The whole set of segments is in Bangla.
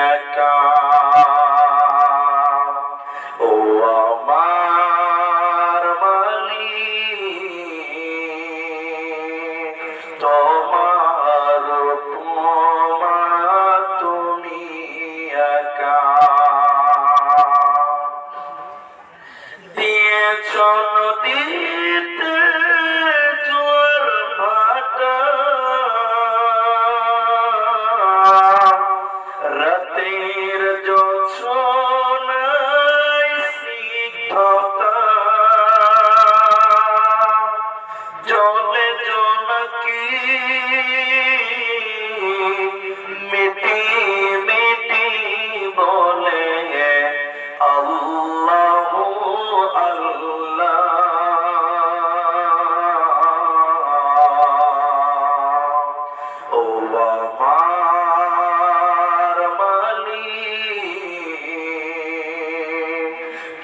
একা। ও আমার মালিক, তোমার উপমা তুমি একা। দিয়েছ নদীতে জোয়ার ভাটা, রাতের জোছনায় স্নিগ্ধতা, জলে জোনাকি মিটি মিটি বলে আল্লাহু আল্লাহ। ও আমার মালিক,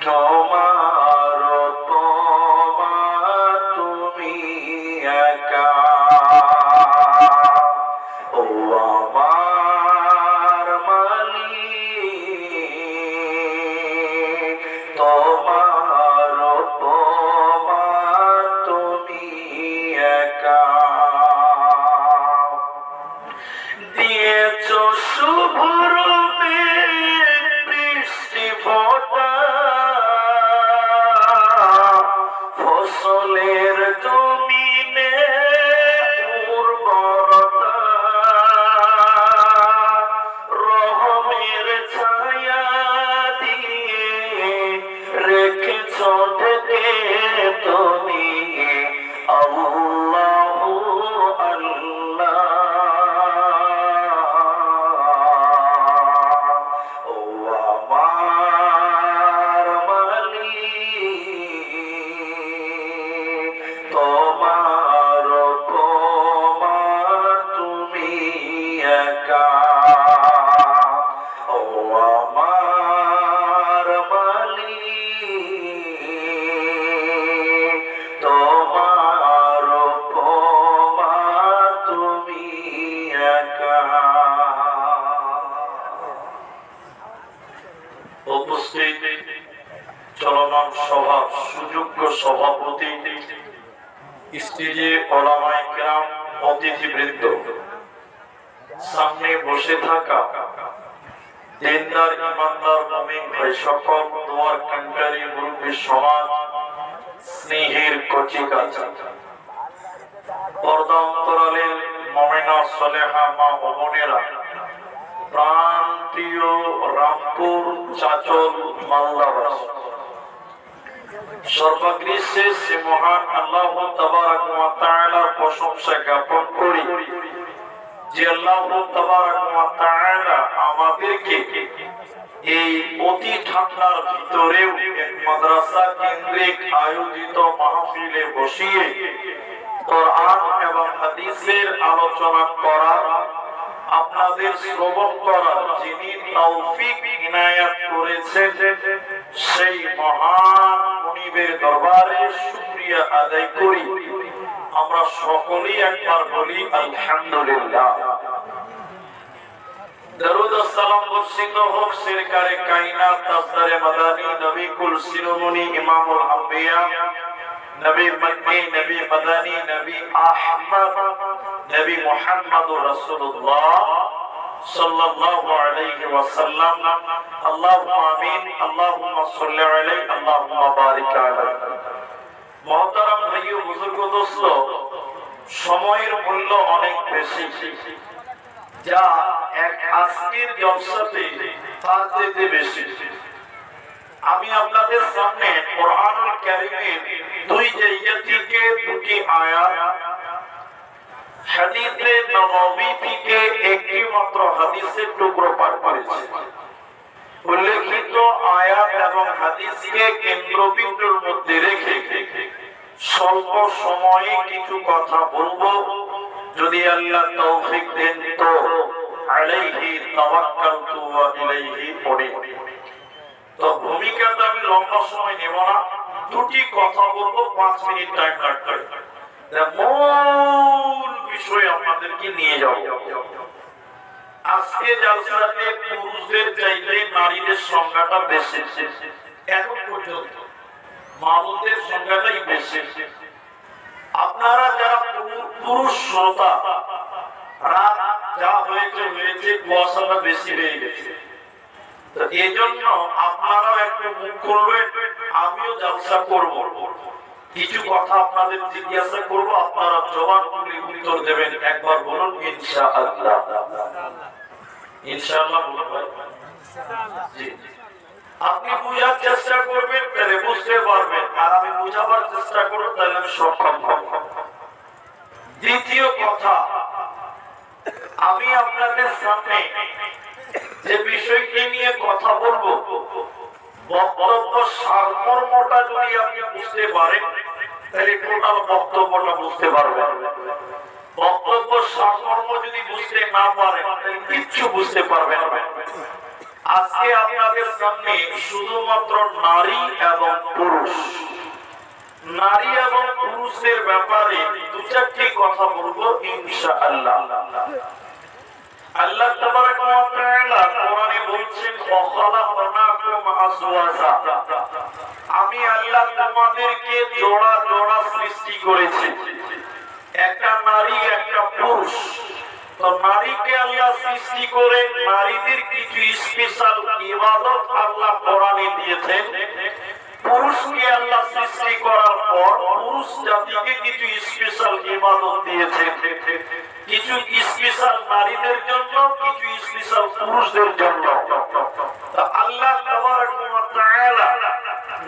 তোমার উপমা তুমি একা। ও আমার মালিক, তোমার উপমা তুমি একা। দিয়েছ শুভ্র মেঘ বৃষ্টি ফোঁটা, ফসলের জমিনে উর্বরতা, রহমের ছায়া দিয়ে রেখেছ ঢেকে তুমি আল্লাহু আল্লাহ। ও আমার মালিক, তোমার উপমা তুমি একা। ও আমার মালিক, তোমার উপমা তুমি একা। উপস্থিত চলমান সভার সুযোগ্য সভাপতি, স্টেজে ওলামায়ে কেরাম, অতিথিবৃন্দ, সামনে বসে থাকা দিনদার ইমানদার মুমিন ভাই সকল, দোয়ার কান্ডারি মুরব্বী সমাজ, স্নেহের কচিকাচা, পর্দা অন্তরালের মুমিনা সালেহা মা ও বোনেরা, প্রান্তীয় রামপুর চাচল মালদাবাসী, সর্বগ্রীষ্মে সে মহান আল্লাহ তাবারক ওয়া তাআলার প্রশংসা জ্ঞাপন করি যে আল্লাহ তাবারক ওয়া তাআলা আমাদেরকে এই অতি ঠান্ডার ভিতরেও মাদ্রাসা কেন্দ্রিক আয়োজিত মাহফিলে বসিয়ে কোরআন এবং হাদিসের আলোচনা করার, আপনাদের শ্রবণ করার যিনি তৌফিক ইনায়াত করেছেন, সেই মহান মুনিবের দরবারে শুকরিয়া আদায় করি। আমরা সকলেই একবার বলি আলহামদুলিল্লাহ। দরুদ ও সালাম বর্ষিত হোক সরকারে কায়নাত তাজদারে মাদানী নবী কুল শিরোমণি ইমামুল আম্বিয়া, নবী মক্কি, নবী মাদানী, নবী আহমদ, নবী মুহাম্মদুর রাসূলুল্লাহ সাল্লাল্লাহু আলাইহি ওয়াসাল্লাম। আল্লাহুম্মা আমিন, আল্লাহুম্মা সাল্লি আলাইহি, আল্লাহুম্মা বারিক আলাইহি। মুহতারাম ভাই ও বুজুর্গ দোস্ত, সময়ের মূল্য অনেক বেশি, যা এক আজকের জলসাতে তার চেয়ে বেশি। আমি আপনাদের সামনে কোরআনুল কারীমের দুই জায়গা থেকে দুটি আয়াত, হাদিসে নববী থেকে একটি মাত্র হাদিসের টুকরো পাঠ করেছি। উল্লেখিত আয়াত এবং হাদিসকে কেন্দ্রবিন্দুর মধ্যে রেখে স্বল্প সময়ে কিছু কথা বলবো, যদি আল্লাহ তৌফিক দেন তো। আলাইহি তাওয়াক্কালতু ওয়া ইলাইহি উনীব। তো ভূমিকাটা আমি লম্বা সময় নেব না, দুটি কথা বলবো, 5 মিনিট টাইম লাগবে। মূল বিষয় আপনাদেরকে নিয়ে যাব। আজকে জালসাতে পুরুষদের চাইতে নারীদের সংখ্যাটা বেশি। এখন পর্যন্ত মামুদের সংখ্যাটাই বেশি। আপনারা যারা পুরুষ শ্রোতা, রাত যা হয়েছে হয়েছে, কুয়াশাটা বেশি হয়ে গেছে, তো এই জন্য আপনারাও একটু মুখ করবেন, আমিও জালসা করব, কিছু কথা আপনাদের জিজ্ঞাসা করব, আপনারা জবাব করে উত্তর দেবেন। একবার বলুন ইনশাআল্লাহ। ইনশাআল্লাহ বলুন। জি, আপনি বুঝার চেষ্টা করবেন, তাহলে বুঝতে পারবেন, আর আমি বুঝাবার চেষ্টা করব, তাহলে আমি সক্ষম হব। দ্বিতীয় কথা, আমি আপনাদের সামনে যে বিষয়টি নিয়ে কথা বলবো, বক্তব্য সারমর্মটা যদি আপনি বুঝতে পারেন, তাহলে টোটাল বক্তব্যটা বুঝতে পারবেন। বক্তব্য সারমর্ম যদি বুঝতে না পারেন, তাহলে কিচ্ছু বুঝতে পারবেন না। আজকে আপনাদের সামনে শুধুমাত্র নারী এবং পুরুষ, নারী এবং পুরুষের ব্যাপারে দু চারটি কথা বলবো ইনশাআল্লাহ। আল্লাহ তাবারাক ওয়া তাআলা কোরআনে বলেছেন, ওয়াখালাকনাকুম আজওয়াজা, আমি আল্লাহ তোমাদেরকে জোড়া জোড়া সৃষ্টি করেছি, একটা নারী একটা পুরুষ। তো নারীকে আল্লাহ সৃষ্টি করে নারীদের কিছু স্পেশাল ইবাদত আল্লাহ কোরআনে দিয়েছেন। পুরুষকে আল্লাহ সৃষ্টি করার পর পুরুষ জাতিকে কিছু স্পেশাল ইবাদত দিয়েছেন, কিছু স্পেশাল নারীদের জন্য, কিছু স্পেশাল পুরুষদের জন্য। আল্লাহ তাবারাক ওয়া তাআলা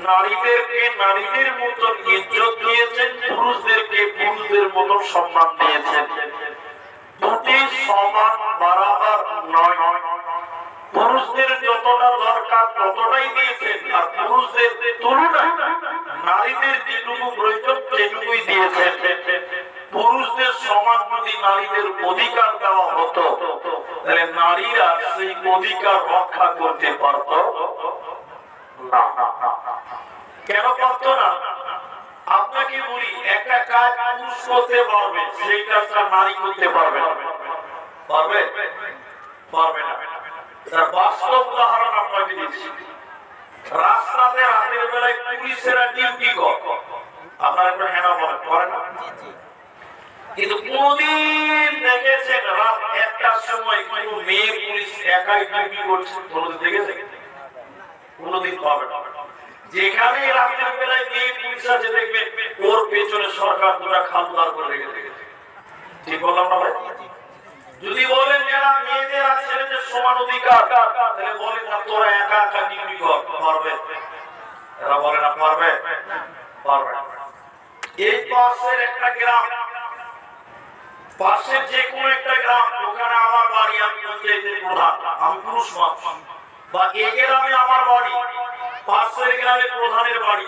নারীদেরকে নারীদের মতো ইজ্জত দিয়েছেন, পুরুষদেরকে পুরুষদের মতো সম্মান দিয়েছেন। দুটি সমান বরাবর নয়, পুরুষদের যতটা দরকার ততটাই দিয়েছেন, আর পুরুষদের তুলনায় নারীদের যেটুকু প্রয়োজন সেটুকুই দিয়েছেন। পুরুষদের সমান যদি নারীদের অধিকার দেওয়া হতো, তাহলে নারীরা সেই অধিকার রক্ষা করতে পারত না। কেন পারত না? আপনাকে বলি, একটা কাজ পুরুষ করতে পারবে, সেই কাজটা নারী করতে পারবে না। পারবে? পারবে না। তার বাস্তব উদাহরণ আপনাকে দিচ্ছি। রাস্তাতে রাতের বেলায় পুলিশেরা ডিউটি করে, আপনারা একটু হ্যাঁ বলেন, করে না? কিন্তু কোনদিন দেখেছেন রাত 1টার সময় কোন মেয়ে পুলিশ একাই ডিউটি করছে? কোনদিন দেখেছেন? কোনদিন পাবেন না। যেখানে রাতের বেলায় মেয়ে পুলিশ আছে, দেখবেন ওর পেছনে সরকার দুটা খালদার করে রেখে দিয়েছে। ঠিক বললাম না ভাই? যদি বলেন যারা মেয়েদের আর ছেলেদের সমান অধিকার, তাহলে বলেন না তোরা একা একা ডিউটি কর, পারবে? এরা বলে না পারবে? পারবে না। এই পাশের একটা গ্রাম, পাশের যে কোনো একটা গ্রাম, ওখানে আমার বাড়ি, আমি পঞ্চায়েতের প্রধান, আমি পুরুষ মানুষ, বা এই গ্রামে আমার বাড়ি, পাশের গ্রামে প্রধানের বাড়ি।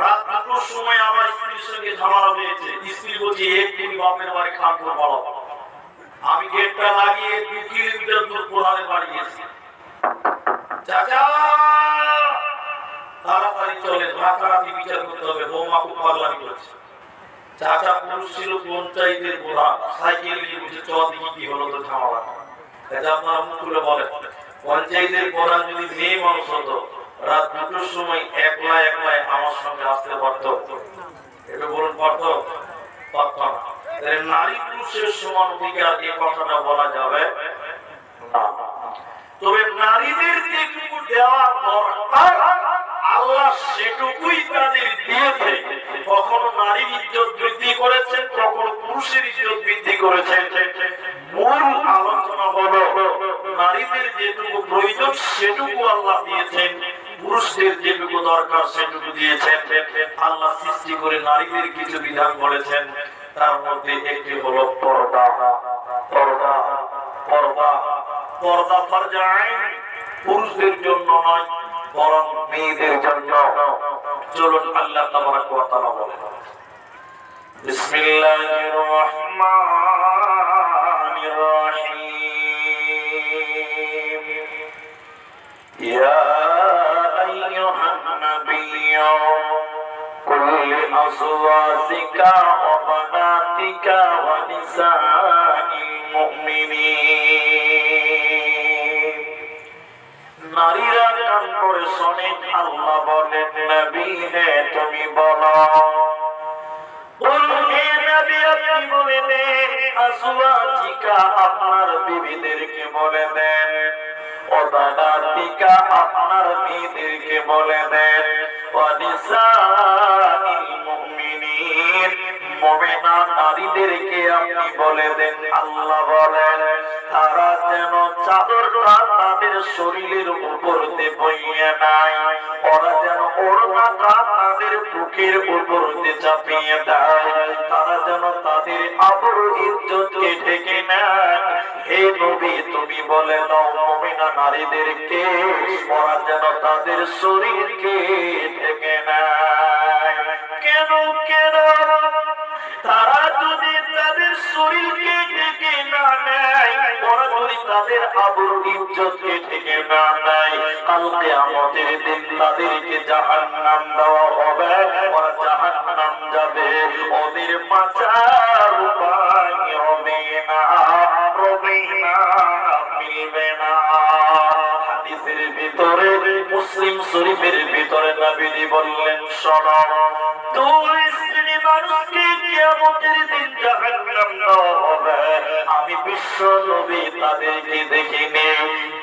রাত 2টোর সময় আমার স্ত্রীর সঙ্গে ঝামেলা হয়েছে। স্ত্রী বলছে, তুমি বাপের বাড়ি খান করে বলো। আমি গেটটা লাগিয়ে 2 কিলোমিটার দূর প্রধানের বাড়ি গেছি। চাচা তাড়াতাড়ি চলে, রাতারাতি বিচার করতে হবে, বৌমা খুব পাগলামি করছে। চাচা পুরুষ ছিল, পঞ্চায়েতের প্রধান, সাইকেল নিয়ে বসে চ দেখি কি হলো তো ঝামেলা। আপনারা মুখ খুলে বলেন, পঞ্চায়েতের প্রধান যদি মেয়ে মানুষ হতো, রাত 2টোর সময় একলা একলাই আমার সঙ্গে আসতে পারত? এটা বলুন, পারত? পারত না। নারী পুরুষের সমান অধিকার, এই কথাটা বলা যাবে না। তবে নারীদের যেটুকু দেওয়া দরকার আল্লাহ সেটুকুই তাদের দিয়েছে। কখনো নারীর ইজ্জত বৃদ্ধি করেছেন, কখনো পুরুষের ইজ্জত বৃদ্ধি করেছেন। মূল আলোচনা হলো নারীদের যেটুকু প্রয়োজন সেটুকু আল্লাহ দিয়েছেন, পুরুষদের যেটুকু দরকার সেটুকু দিয়েছেন। আল্লাহ সৃষ্টি করে নারীদের কিছু বিধান বলেছেন, তার মধ্যে একটি হলো পর্দা। পর্দা পর্দা পর্দা ফরজ আইন, পুরুষদের জন্য নয়, বরং মেয়েদের জন্য। চলুন আল্লাহ তাবারাক ওয়া তাআলা বলেন, বিসমিল্লাহির রহমানির রহিম, ইয়া আইয়ুহান নাবিয়্যু কুল লিআজওয়াজিকা ওয়া বানাতিকা ওয়া নিসাইল মুমিনিন বলেন নবী হে তুমি বলো বলে দেন আজওয়াজিকা আপনার বিবিদেরকে বলে দেন ওয়াবানাতিকা আপনার মেয়েদেরকে বলে দেন ওয়া নিসাইল মুমিনিন মুমিনা নারীদেরকে আপনি বলে দেন আল্লাহ বলেন তারা যেন চাদরটা তাদের শরীরের উপর দিয়ে বইয়ে নাই ওরা যেন ওড়নাটা তাদের বুকের উপর দিয়ে চাপিয়ে দেয় তারা যেন তাদের আবরু ইজ্জতকে ঢেকে নেয় হে নবী তুমি বলে দাও মুমিনা নারীদেরকে ওরা যেন তাদের শরীরকে ঢেকে নেয় কেন কেন তারা যদি তাদের শরীরকে ঢেকে না নেয় ওরা যদি তাদের আবরু ইজ্জতকে ঢেকে না নেয় কাল কিয়ামতের দিন তাদেরকে জাহান্নাম দেওয়া হবে ওরা জাহান্নাম যাবে ওদের বাঁচার উপায় হবে না মিলবে না হাদিসের ভিতরে মুসলিম শরীফের ভিতরে নবী বললেন শোনো দুই শ্রেণী মানুষকে কিয়ামতের দিন জাহান্নাম দেওয়া হবে আমি বিশ্ব নবী তাদেরকে দেখিনি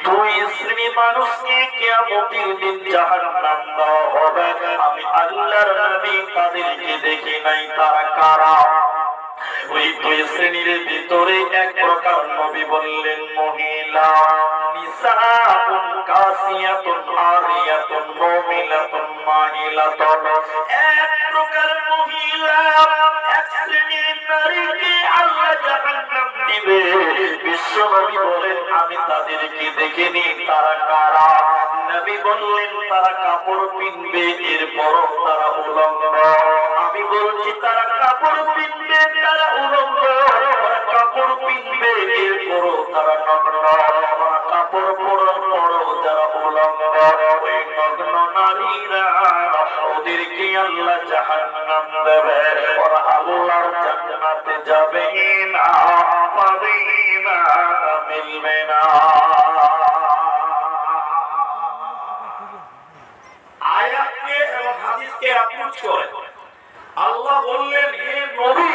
দুই শ্রেণী মানুষকে কিয়ামতের দিন জাহান্নাম দেওয়া হবে আমি আল্লাহর নবী তাদেরকে দেখি নাই তারা কারা ওই দুই শ্রেণীর ভিতরে এক প্রকার নবী বললেন মহিলা নিসাউন কাসিয়াতুন আরিয়াতুন মুমিলাতুন মাহিলাতুন এক প্রকার মহিলা এক শ্রেণীর নারীকে আল্লাহ জাহান্নাম দিবে বিশ্ব নবী বলেন আমি তাদেরকে দেখিনি তারা কারা নবী বললেন তারা কাপড় পিনবে এরপরও তারা উলঙ্গ আমি বলছি তারা কাপড় পিনবে তারা উলঙ্গ কাপড় পিনবে এরপরও তারা নগ্ন কাপড় পরার পরও যারা উলঙ্গ ওই নগ্ন নারীরা ওদেরকে আল্লাহ জাহান্নাম দেবে ওরা আল্লাহর জান্নাতে যাবে না পাবে না মিলবে না আয়াতকে এবং হাদিসকে অ্যাপ্রোচ করে আল্লাহ বললেন হে নবী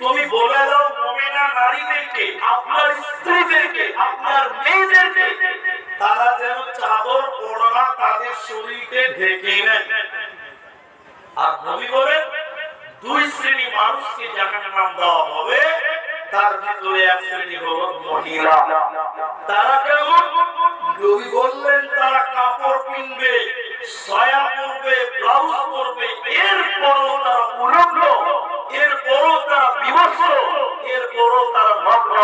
তুমি বলে দাও মুমিনা নারীদেরকে আপনার স্ত্রীদেরকে আপনার মেয়েদেরকে তারা যেন চাদর ওড়না তাদের শরীরকে ঢেকে নেয় আর নবী বলেন দুই শ্রেণী মানুষকে জাহান্নাম দেওয়া হবে তার ভিতরে এক শ্রেণী হলো মহিলা তারা কেমন নবী বললেন তারা কাপড় পিনবে সায়া পরবে ব্লাউজ পরবে এরপরও তারা উলঙ্গ এরপরও তারা বিবস্ত্র এরপরও তারা নগ্ন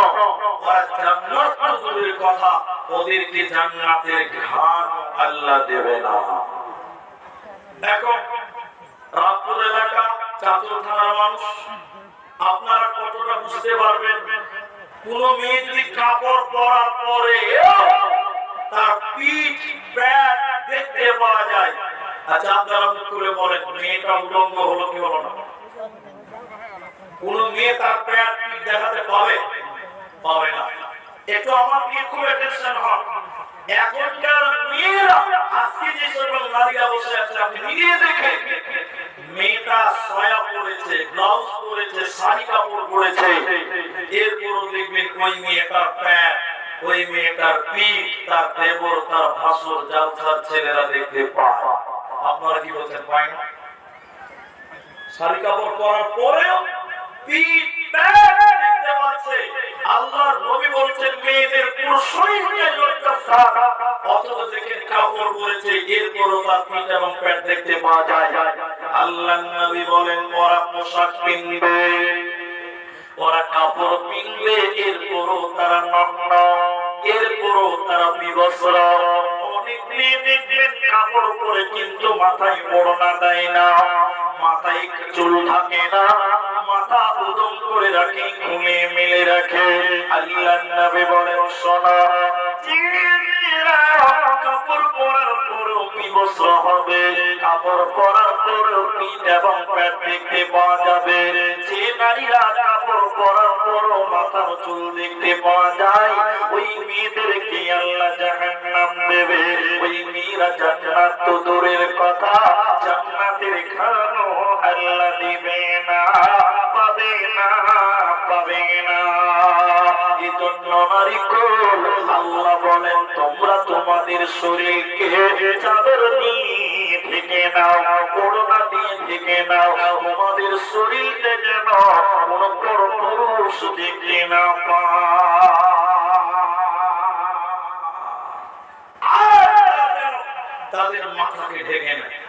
আর জান্নাত তো দূরের কথা ওদেরকে জান্নাতের ঘ্রাণ আল্লাহ দেবে না দেখো রামপুর এলাকা চাতুর থানার মানুষ আপনারা কতটা বুঝতে পারবেন কোন মেয়ে যদি কাপড় পরার পরে তার পিঠ পেট দেখতে পাওয়া যায় আচ্ছা আপনারা মুখ করে বলেন মেয়েটা উলঙ্গ হলো কি হলো না কোন মেয়ে তার পেট পিঠ দেখাতে পাবে পাবে না একটু আমার দিকে খুব অ্যাটেনশন হন এখনকার মেয়েরা আজকে যে সকল নারীরা বসে আছে আপনি নিজে দেখেন মেয়েটা সায়া পরেছে ব্লাউজ পরেছে শাড়ি কাপড় পরেছে এরপরও দেখবেন ওই মেয়েটার প্যান্ট ওই মেয়েটার পিঠ তার দেবর তার ভাসুর জালসার ছেলেরা দেখতে পায় আপনারা কি বলছেন পায় না শাড়ি কাপড় পরার পরেও পিঠ প্যান্ট দেখতে পাচ্ছে আল্লাহর নবী বলছেন মেয়েদের পুরো শরীরকে লজ্জা থাক অথচ দেখেন কাপড় পরেছে এরপরও তার পিঠ এবং পেট দেখতে পাওয়া যায় আল্লাহর নবী বলেন ওরা পোশাক পিনবে ওরা কাপড় পিনবে এরপরও তারা নগ্ন এরপরও তারা বিবস্ত্র অনেক মেয়ে দেখবেন কাপড় পরে কিন্তু মাথায় ওড়না দেয় না মাথায় চুল থাকে না মাথা উদম করে রাখে খুলে মেলে রাখে আল্লাহর নবী বলেন শোনো কাপড় পরার পরেও বিবস্ত্র হবে কাপড় পরার পরেও পিঠ এবং পেট দেখতে পাওয়া যাবে যে নারীরা কাপড় পরার পরও মাথার চুল দেখতে পাওয়া যায় ওই মেয়েদেরকে আল্লাহ জাহান্নাম দেবে ওই মেয়েরা জান্নাত তো দূরে দূরের কথা, জান্নাতের খানো আল্লাহ দিবে না, পাবে না, পাবে না। এজন্য নারী কুল আল্লাহ বলেন তোমরা তোমাদের শরীরকে চাদর দিয়ে ঢেকে নাও, ওড়না দিয়ে ঢেকে নাও, তোমাদের শরীরকে যেন কোন পরপুরুষ দেখতে না পায়। তাদের মাথাকে ঢেকে নেয়।